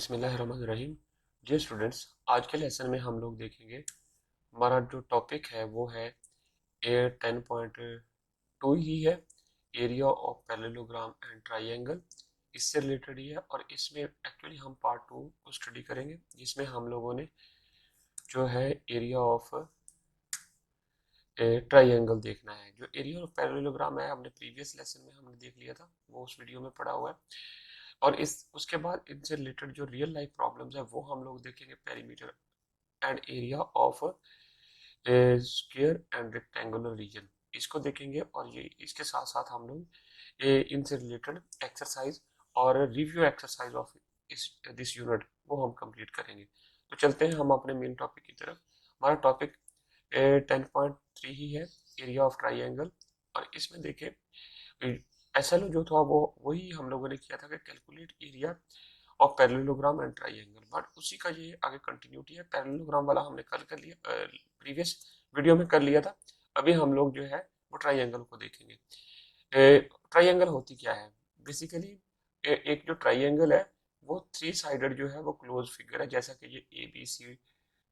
बिस्मिल्लाहिर्रहमानिर्रहीम। जी स्टूडेंट्स, आज के लेसन में हम लोग देखेंगे। हमारा जो टॉपिक है वो है ए 10.2 ही है, area of parallelogram and triangle. इससे रिलेटेड ही है और इसमें एक्चुअली हम पार्ट 2 को स्टडी करेंगे, जिसमें हम लोगों ने जो है एरिया ऑफ ट्राइंगल देखना है। जो एरिया ऑफ पैरेललोग्राम है हमने प्रीवियस लेसन में हमने देख लिया था, वो उस वीडियो में पढ़ा हुआ है। और इस उसके बाद इनसे रिलेटेड जो रियल लाइफ प्रॉब्लम्स है वो हम लोग देखेंगे, perimeter and area of square and rectangular reason, इसको देखेंगे। और ये इसके साथ साथ हम लोग इनसे रिलेटेड एक्सरसाइज और रिव्यू एक्सरसाइज ऑफ इस दिस यूनिट वो हम कंप्लीट करेंगे। तो चलते हैं हम अपने मेन टॉपिक की तरफ। हमारा टॉपिक 10.3 ही है, एरिया ऑफ ट्राइंगल। और इसमें देखिए, एसएलओ जो था वो वही हम लोगों ने किया था कि calculate area of parallelogram and triangle, but उसी का ये आगे कंटिन्यूटी है। पैरेललोग्राम वाला हमने कल कर लिया, प्रीवियस वीडियो में कर लिया था। अभी हम लोग जो है वो ट्राइंगल को देखेंगे। ट्राइंगल होती क्या है बेसिकली? एक जो ट्राइंगल है वो थ्री साइडेड जो है वो क्लोज फिगर है। जैसा कि ये ए बी सी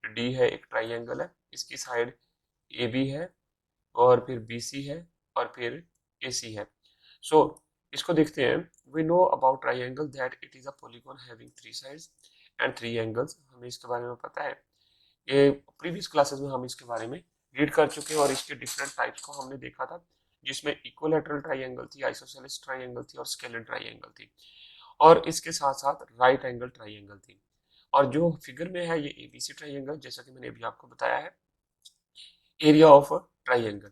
डी है, एक ट्राइंगल है, इसकी साइड ए बी है और फिर बी सी है और फिर ए सी है। सो इसको देखते हैं। We know about triangle that it is a polygon having three sides and three angles. हमें इसके बारे में पता है, ये प्रीवियस क्लासेस में हम इसके बारे में रीड कर चुके हैं और इसके डिफरेंट टाइप्स को हमने देखा था, जिसमें इक्विलैटरल ट्राइंगल थी, आइसोसेलेस ट्राइंगल थी और स्केलर ट्राइंगल थी, और इसके साथ साथ राइट एंगल ट्राइंगल थी। और जो फिगर में है ये एबीसी ट्राइंगल, जैसा कि मैंने अभी आपको बताया है। एरिया ऑफ ट्राइंगल,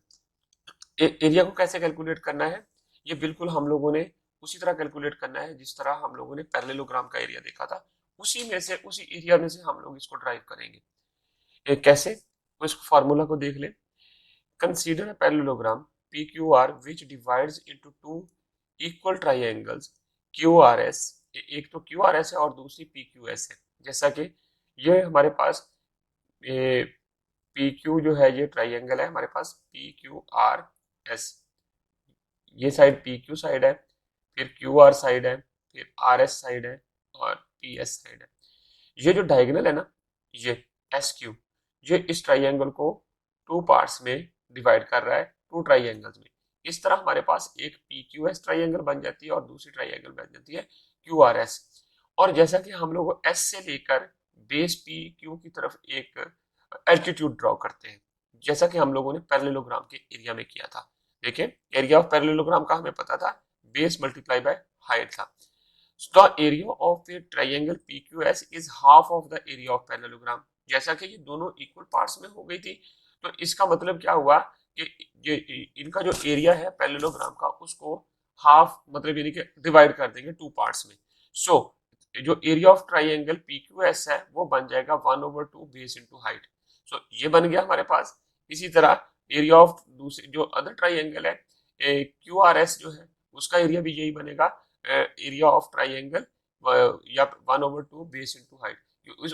एरिया को कैसे कैलकुलेट करना है? ये बिल्कुल हम लोगों ने उसी तरह कैलकुलेट करना है जिस तरह हम लोगों ने पैरेललोग्राम का एरिया देखा था। उसी में से, उसी एरिया में से हम लोग इसको ड्राइव करेंगे। कैसे? तो इस फार्मूला को देख ले। Consider a parallelogram P Q R which divides into two equal triangles Q R S. एक तो क्यू आर एस है और दूसरी पी क्यू एस है। जैसा कि ये हमारे पास पी क्यू जो है, ये ट्राइंगल है हमारे पास पी क्यू आर एस। ये साइड पी क्यू साइड है, फिर क्यू आर साइड है, फिर आर एस साइड है और पी एस साइड है। ये जो डायगोनल है ना, ये एस क्यू, ये इस ट्राइंगल को टू पार्ट्स में डिवाइड कर रहा है, टू ट्राइंगल्स में। इस तरह हमारे पास एक पी क्यू एस ट्राइंगल बन जाती है और दूसरी ट्राइंगल बन जाती है क्यू आर एस। और जैसा कि हम लोग एस से लेकर बेस पी क्यू की तरफ एक एल्टीट्यूड ड्रॉ करते हैं, जैसा कि हम लोगों ने पैरेललोग्राम के एरिया में किया था। देखिए, एरिया ऑफ पैरेललोग्राम का हमें पता था, बेस मल्टीप्लाई बाय हाइट था। So the area of a triangle PQS is half of the area of parallelogram। जैसा कि ये दोनों इक्वल पार्ट्स में हो गई थी, तो इसका मतलब क्या हुआ कि ये इनका जो एरिया है पैरेललोग्राम का, उसको हाफ मतलब यानी कि डिवाइड कर देंगे टू पार्ट्स में। सो जो एरिया ऑफ ट्राइंगल PQS है वो बन जाएगा 1/2 बेस इंटू हाइट। सो ये बन गया हमारे पास। इसी तरह एरिया ऑफ दूसरी जो अदर ट्राइंगल है QRS जो है, उसका एरिया भी यही बनेगा, एरिया ऑफ ट्राइंगल या 1/2 बेस इंटू हाइट।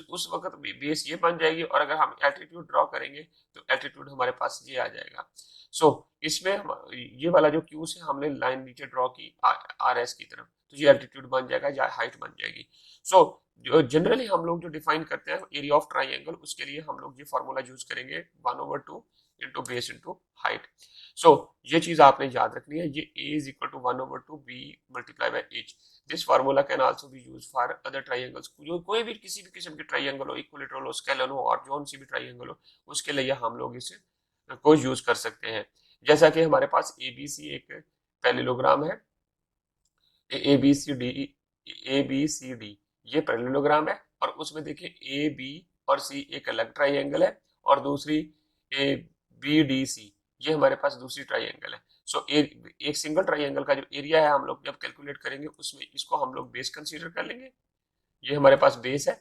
उस वक्त बेस ये बन जाएगी और अगर हम एल्टीट्यूड ड्रॉ करेंगे तो एल्टीट्यूड हमारे पास ये आ जाएगा। सो इसमें ये वाला जो क्यू से हमने लाइन नीचे ड्रॉ की आर एस की तरफ, तो ये एल्टीट्यूड बन जाएगा या हाइट बन जाएगी। सो जो जनरली हम लोग जो डिफाइन करते हैं एरिया ऑफ ट्राइंगल, उसके लिए हम लोग ये फार्मूला यूज करेंगे 1/2 into base into height. So ये चीज आपने याद रखनी है, ये a is equal to 1/2 b multiply by h। This formula can also be used for other triangles. जो कोई भी किसी भी किस्म की ट्राइंगल हो, इक्विलेटरल हो, स्केलर हो और जोन सी भी ट्राइंगल हो, उसके लिए हम लोग इसे को यूज कर सकते हैं। जैसा कि हमारे पास ABC एक पैरेललोग्राम है, A B C D, ABCD ये पैरेललोग्राम है। और उसमें देखिए AB और C एक अलग ट्राइंगल है और दूसरी ABDC ये हमारे पास दूसरी ट्राइंगल है। सो एक सिंगल ट्राइंगल का जो एरिया है हम लोग जब कैलकुलेट करेंगे, उसमें इसको हम लोग बेस कंसीडर कर लेंगे। ये हमारे पास बेस है,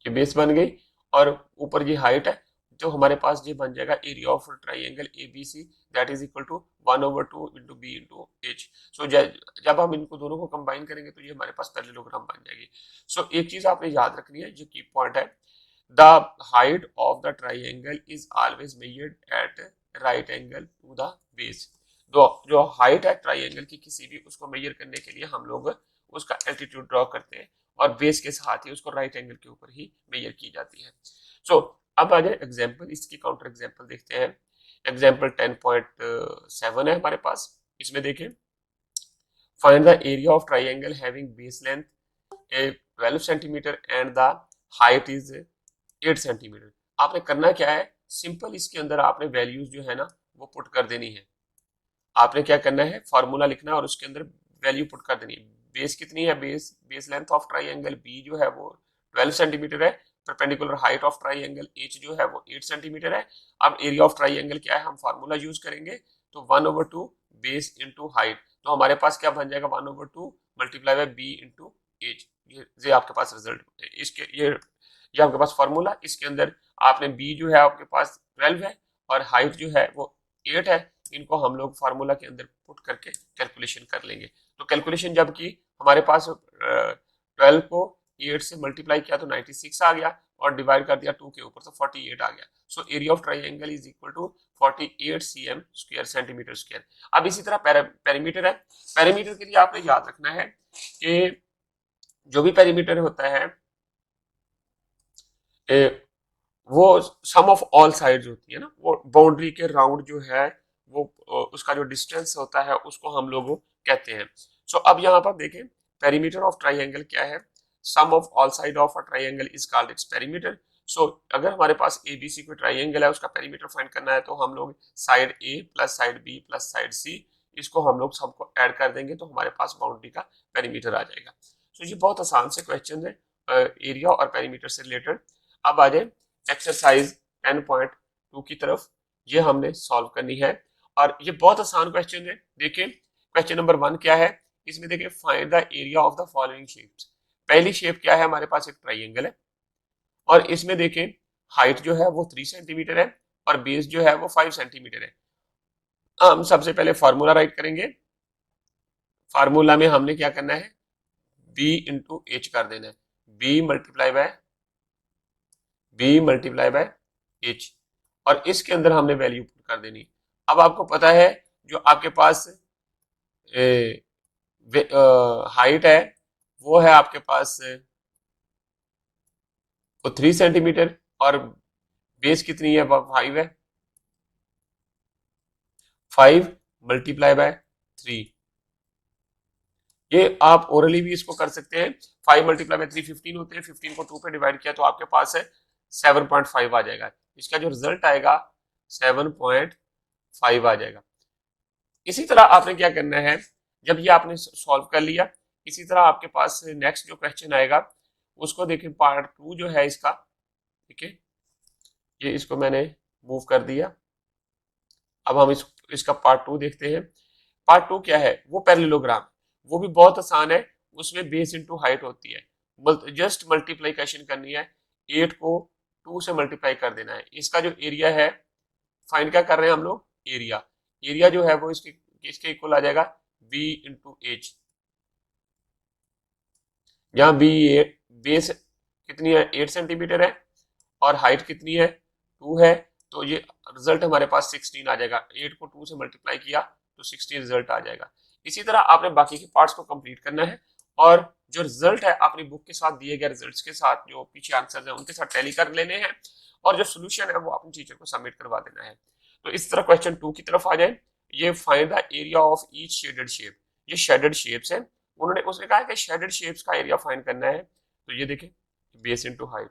ये बेस बन गई, और ऊपर ये हाइट है। जो हमारे पास ये बन जाएगा area of triangle ABC, that is equal to 1/2 into B into H. So जब हम इनको दोनों को कंबाइन करेंगे तो ये हमारे पास पैरेललोग्राम बन जाएगी। सो एक चीज आपने याद रखनी है, जो की पॉइंट है, the height of the triangle is always measured at right angle to the base. जो हाइट है ट्राइंगल की किसी भी, उसको मेजर करने के लिए हम लोग उसका एल्टीट्यूड ड्रॉ करते हैं और बेस के साथ ही उसको राइट एंगल के ऊपर ही मेजर की जाती है। सो अब आ जाए एग्जाम्पल, इसकी काउंटर एग्जाम्पल देखते हैं। एग्जाम्पल 10.7 है हमारे पास। इसमें देखें, find the area of triangle having base length 12 centimetre and the height is 8 centimetre. आपने करना क्या है, सिंपल इसके अंदर आपने वैल्यूज जो है ना वो पुट कर देनी है। आपने क्या करना है, फॉर्मूला लिखना है और उसके अंदर वैल्यू पुट कर देनी है। बेस कितनी है, base length of triangle B जो है वो 12 सेंटीमीटर है। Perpendicular height of triangle H जो है वो 8 सेंटीमीटर है। अब एरिया ऑफ ट्राइंगल क्या है, हम फार्मूला यूज करेंगे, तो 1/2 बेस इंटू हाइट। तो हमारे पास क्या बन जाएगा, 1/2 multiply by B into H. ये आपके पास रिजल्ट, इसके ये आपके पास फॉर्मूला। इसके अंदर आपने बी जो है आपके पास 12 है और हाइट जो है वो 8 है। इनको हम लोग फार्मूला के अंदर पुट करके कैलकुलेशन कर लेंगे। तो कैलकुलेशन जब की हमारे पास 12 को 8 से मल्टीप्लाई किया तो 96 आ गया और डिवाइड कर दिया 2 के ऊपर तो 48 आ गया। So area of triangle is equal to 48 cm square centimetre square. अब इसी तरह पेरीमीटर है। पेरीमीटर के लिए आपने याद रखना है कि जो भी पेरीमीटर होता है वो सम ऑफ ऑल साइड्स होती है ना, वो बाउंड्री के राउंड जो है वो उसका जो डिस्टेंस होता है उसको हम लोग कहते हैं। सो अब यहाँ पर देखें, पेरीमीटर ऑफ ट्राइंगल क्या है, sum of all side of a triangle is called its perimeter. So अगर हमारे पास एबीसी कोई ट्राइंगल है, उसका पेरीमीटर फाइंड करना है तो हम लोग side A plus side B plus side C, इसको हम लोग सबको ऐड कर देंगे तो हमारे पास बाउंड्री का पेरीमीटर आ जाएगा। सो ये बहुत आसान से क्वेश्चन है एरिया और पेरीमीटर से रिलेटेड। अब आ जाए एक्सरसाइज 10.2 की तरफ, ये हमने सॉल्व करनी है और ये बहुत आसान क्वेश्चन है। देखिए क्वेश्चन नंबर 1 क्या है, इसमें देखिए find the area of the following shapes. पहली शेप क्या है, हमारे पास एक ट्राइंगल है और इसमें देखिए हाइट जो है वो 3 सेंटीमीटर है और बेस जो है वो 5 सेंटीमीटर है। हम सबसे पहले फार्मूला राइट करेंगे। फार्मूला में हमने क्या करना है, बी इंटू एच कर देना है, बी मल्टीप्लाई बाय एच और इसके अंदर हमने वैल्यू पुट कर देनी। अब आपको पता है जो आपके पास हाइट है वो है आपके पास वो 3 सेंटीमीटर और बेस कितनी है, 5 है। 5 × 3, ये आप ओरली भी इसको कर सकते हैं। 5 × 3 15 होते हैं, 15 को 2 पे डिवाइड किया तो आपके पास है 7.5 आ जाएगा। इसका जो रिजल्ट आएगा 7.5 आ जाएगा। इसी तरह आपने क्या करना है, जब ये आपने सॉल्व कर लिया, इसी तरह आपके पास नेक्स्ट जो क्वेश्चन आएगा उसको देखिए, पार्ट 2 जो है इसका, ठीक है, ये इसको मैंने मूव कर दिया। अब हम इसका पार्ट 2 देखते हैं। पार्ट 2 क्या है, वो पैरेललोग्राम, वो भी बहुत आसान है। उसमें बेस इंटू हाइट होती है, जस्ट मल्टीप्लीकेशन करनी है, 8 को 2 से मल्टीप्लाई कर देना है। इसका जो एरिया है, फाइंड क्या कर रहे हैं हम लोग, एरिया। एरिया जो है वो इसके इक्वल आ जाएगा बी इंटू एच। यहाँ बी बेस कितनी है, 8 सेंटीमीटर है और हाइट कितनी है, 2 है। तो ये रिजल्ट हमारे पास 16 आ जाएगा। 8 को 2 से मल्टीप्लाई किया तो 16 रिजल्ट आ जाएगा। इसी तरह आपने बाकी के पार्ट्स को कंप्लीट करना है और जो रिजल्ट है अपनी बुक के साथ दिए गए रिजल्ट्स के साथ, जो पीछे आंसर है उनके साथ टैली कर लेने हैं और जो सोल्यूशन है वो अपने टीचर को सबमिट करवा देना है। तो इस तरह क्वेश्चन 2 की तरफ आ जाए। ये find the area of each shaded shape. ये शेडेड शेप्स है, उसने कहा कि शेडेड शेप्स का एरिया फाइंड करना है। तो ये देखें, बेस इंटू हाइट,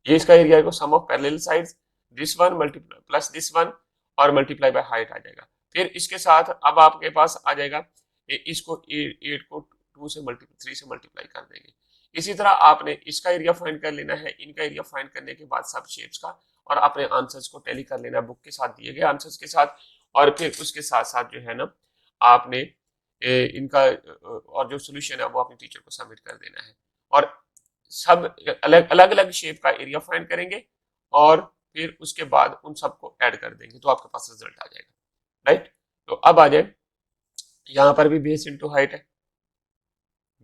ये इसका एरिया है, sum of parallel sides this one multiply plus this one और मल्टीप्लाई बाय हाइट आ जाएगा। फिर इसके साथ अब आपके पास आ जाएगा इसको 8 को 2 से मल्टीप्लाई 3 से मल्टीप्लाई कर देंगे। इसी तरह आपने इसका एरिया फाइंड कर लेना है, इनका एरिया फाइंड करने के बाद सब शेप्स का, और अपने आंसर्स को टैली कर लेना है बुक के साथ दिए गए आंसर्स के साथ। और फिर उसके साथ साथ जो है ना आपने इनका और जो सोल्यूशन है वो अपने टीचर को सबमिट कर देना है और सब अलग अलग अलग शेप का एरिया फाइंड करेंगे और फिर उसके बाद उन सबको ऐड कर देंगे तो आपके पास रिजल्ट आ जाएगा, राइट। तो अब आ जाए, यहाँ पर भी बेस इंटू हाइट है,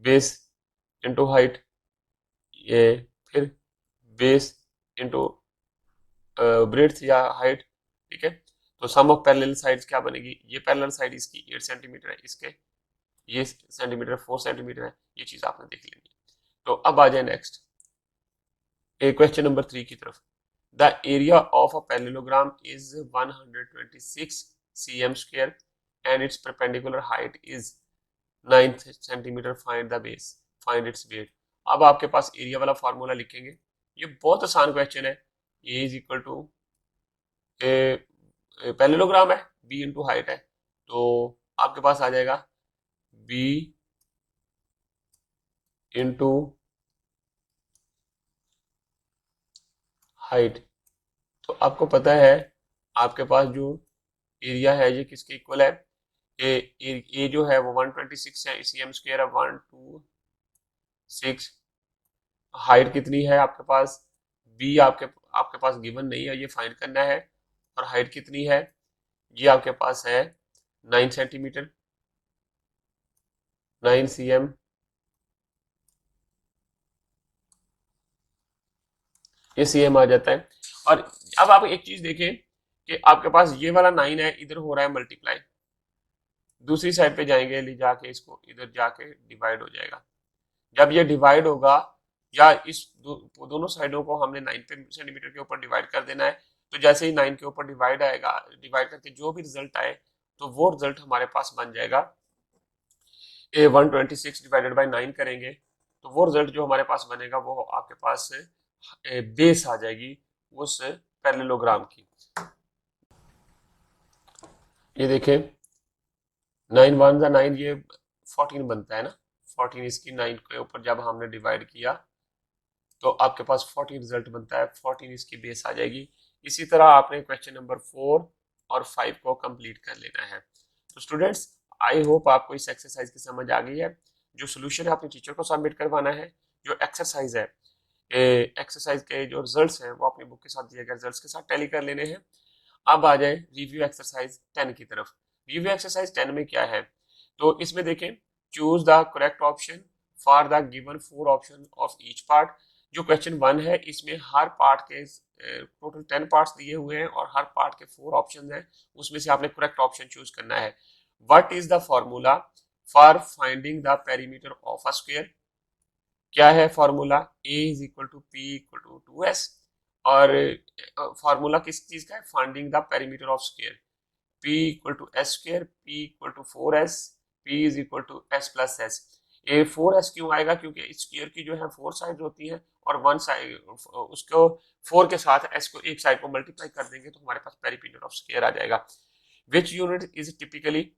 बेस इंटू हाइट, ये फिर बेस इंटू ब्रेड्थ या हाइट, ठीक है। तो सम ऑफ पैरेलल साइड्स क्या बनेगी, ये पैरेलल साइड इसकी 8 सेंटीमीटर है, इसके ये सेंटीमीटर 4 सेंटीमीटर है, ये चीज आपने देख लेनी है। तो अब आ जाए नेक्स्ट क्वेश्चन नंबर 3 की तरफ। The area of a parallelogram is 126 cm square and its perpendicular height is 9 centimetre, find the base, find its weight. अब आपके पास एरिया वाला फार्मूला लिखेंगे, ये बहुत आसान क्वेश्चन है। ए इज इक्वल टू पैरेललोग्राम है, बी इंटू हाइट है, तो आपके पास आ जाएगा बी इंटू हाइट। तो आपको पता है आपके पास जो एरिया है ये किसके इक्वल है, ए जो है वो 126 है, cm स्क्वायर है 126। हाइट कितनी है आपके पास, बी आपके आपके पास गिवन नहीं है, ये फाइंड करना है। और हाइट कितनी है, ये आपके पास है 9 सेंटीमीटर, 9 cm। ये cm आ जाता है। और अब आप एक चीज देखें कि आपके पास ये वाला 9 है, इधर हो रहा है मल्टीप्लाई, दूसरी साइड पे जाएंगे, ले जाके इसको इधर जाके डिवाइड हो जाएगा। जब ये डिवाइड होगा, या इस दोनों साइडों को हमने 9 सेंटीमीटर के ऊपर डिवाइड कर देना है, तो जैसे ही 9 के ऊपर डिवाइड आएगा, डिवाइड करके जो भी रिजल्ट आए, तो वो रिजल्ट हमारे पास बन जाएगा। 126 डिवाइडेड बाई 9 करेंगे, तो वो रिजल्ट जो हमारे पास बनेगा वो आपके पास बेस आ जाएगी उस पैरेललोग्राम की। ये देखें 9 वन जा 9, ये 14 बनता है ना, 14 इसकी 9 के ऊपर जब हमने डिवाइड किया तो आपके पास 14 रिजल्ट बनता है, 14 इसकी बेस आ जाएगी। इसी तरह आपने क्वेश्चन नंबर 4 और 5 को कंप्लीट कर लेना है। तो स्टूडेंट्स, आई होप आपको इस एक्सरसाइज की समझ आ गई है। जो सोल्यूशन है अपने टीचर को सबमिट करवाना है, जो एक्सरसाइज है, एक्सरसाइज के जो रिजल्ट्स हैं वो अपनी बुक के साथ दिए गए रिजल्ट्स के साथ टैली कर लेने हैं। अब आ जाए रिव्यू एक्सरसाइज 10 की तरफ। रिव्यू एक्सरसाइज 10 में क्या है, तो इसमें देखें, choose the correct option for the given 4 option of each part. जो क्वेश्चन 1 है, इसमें हर पार्ट के टोटल 10 पार्ट्स दिए हुए हैं और हर पार्ट के 4 ऑप्शन हैं, उसमें से आपने करेक्ट ऑप्शन चूज करना है। What is the formula for finding the perimeter of a square. क्या है formula, A is equal to P equal to 2s। और फॉर्मूला किस चीज का है, finding the perimeter of square, p equal to S square, p equal to 4s, p is equal to s plus S. ये 4s क्यों आएगा, क्योंकि square की जो है 4 साइड होती है, और वन साइड उसको 4 के साथ s को एक साइड को मल्टीप्लाई कर देंगे तो हमारे पास पेरीमीटर ऑफ स्क्वायर आ जाएगा। Which unit is typically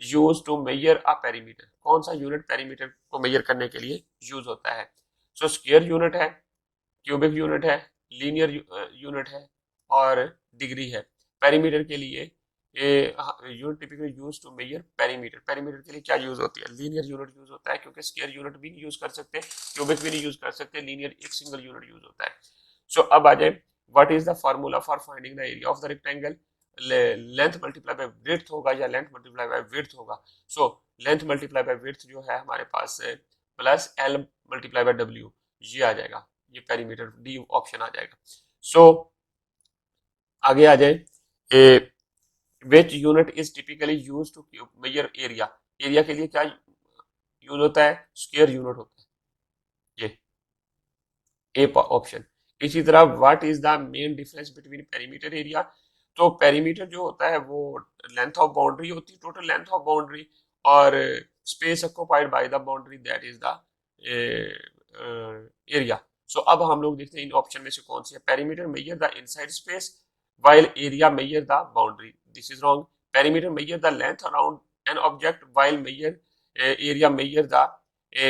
use to measure a perimeter, कौन सा यूनिट पेरीमीटर को मेजर करने के लिए यूज होता है। सो स्क्वायर यूनिट है, क्यूबिक यूनिट है, लीनियर यूनिट है, और डिग्री है। पेरीमीटर के लिए unit typically use to measure perimeter, perimeter के लिए क्या यूज होती है, लीनियर यूनिट यूज होता है, क्योंकि स्क्वायर यूनिट भी नहीं यूज कर सकते, क्यूबिक भी नहीं यूज कर सकते, लीनियर एक सिंगल यूनिट यूज होता है। सो अब आ जाए, what is the formula for finding the area of the rectangle. Length multiply by width होगा या लेंथ मल्टीप्लाई बाय विड्थ होगा। So length multiply by width जो है हमारे पास plus L multiply by W, ये आ जाएगा, ये पेरीमीटर डी ऑप्शन आ जाएगा। सो आगे आ जाए, which unit is typically use to measure area, area के लिए क्या यूज होता है, स्क्वायर यूनिट होता है, ये ए ऑप्शन। इसी तरह what is the main difference between perimeter area, तो पेरीमीटर जो होता है वो लेंथ ऑफ बाउंड्री होती है, टोटल लेंथ ऑफ बाउंड्री, और space occupied by the boundary, that is the area. So अब हम लोग देखते हैं इन ऑप्शन में से कौन सी है। Perimeter measure the inside space while area measure the boundary, this is wrong। perimeter measure the length around an object while measure area measure the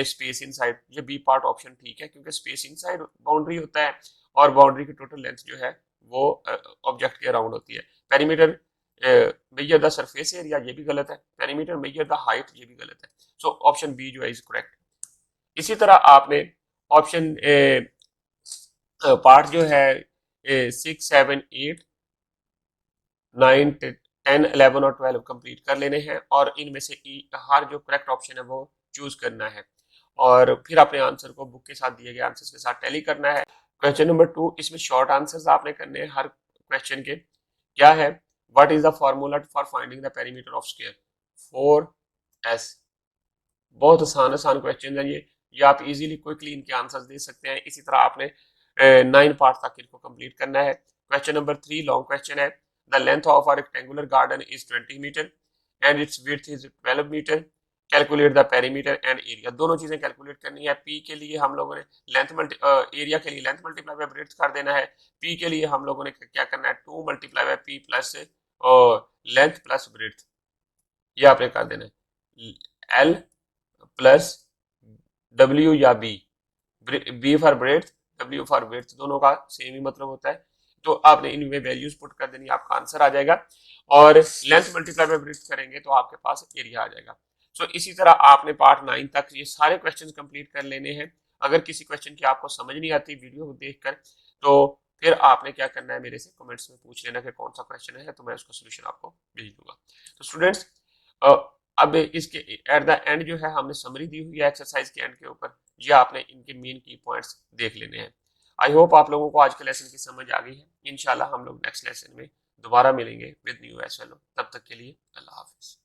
space inside, ये बी पार्ट ऑप्शन ठीक है, क्योंकि space inside boundary होता है और boundary की total length जो है वो ऑब्जेक्ट के अराउंड होती है। Perimeter measure the surface area, ये भी गलत है। पेरीमीटर मेजर द हाइट, ये भी गलत है। सो ऑप्शन बी जो है इज करेक्ट। इसी तरह आपने ऑप्शन पार्ट जो है 6 7 8 9 10 11 और 12 कंप्लीट कर लेने हैं, और इनमें से हर जो करेक्ट ऑप्शन है वो चूज करना है, और फिर अपने आंसर को बुक के साथ दिए गए आंसर्स के साथ टैली करना है। क्वेश्चन नंबर 2, इसमें शॉर्ट आंसर्स आपने करने हैं हर क्वेश्चन के। क्या है, what is the formula for finding the perimeter of square, 4s। बहुत आसान आसान क्वेश्चन है ये आप इजीली क्विकली इनके आंसर्स दे सकते हैं। इसी तरह आपने 9 पार्ट तक इनको कंप्लीट करना है। क्वेश्चन नंबर 3 लॉन्ग क्वेश्चन है। The length of a rectangular garden is 20 metre and its width is 12 metre. Calculate the perimeter and area. दोनों चीजें कैलकुलेट करनी है। पी के लिए हम लोगों ने एरिया के लिए लेंथ मल्टीप्लाई बाय ब्रेड्थ कर देना है। पी के लिए हम लोगों ने क्या करना है, 2 multiply by P plus length plus breadth, ये आपने कर देना है। एल प्लस डब्ल्यू या B, B for breadth, W for width, दोनों का सेम ही मतलब होता है। तो आपने इनमें वैल्यूज पुट कर देनी, आपका आंसर आ जाएगा। और लेंथ मल्टीप्लाई बाय ब्रेड्थ करेंगे तो आपके पास एरिया आ जाएगा। सो इसी तरह आपने पार्ट 9 तक ये सारे क्वेश्चन कंप्लीट कर लेने हैं। अगर किसी क्वेश्चन की आपको समझ नहीं आती वीडियो को देखकर, तो फिर आपने क्या करना है, मेरे से कमेंट्स में पूछ लेना कि कौन सा क्वेश्चन है, तो मैं उसका सोल्यूशन आपको भेज दूंगा। तो स्टूडेंट्स, अब इसके एट द एंड जो है हमने समरी दी हुई है एक्सरसाइज के एंड के ऊपर, ये आपने इनके मेन की पॉइंट्स देख लेने हैं। आई होप आप लोगों को आज के लेसन की समझ आ गई है। इंशाल्लाह हम लोग नेक्स्ट लेसन में दोबारा मिलेंगे विद न्यू एस। तब तक के लिए अल्लाह हाफिज।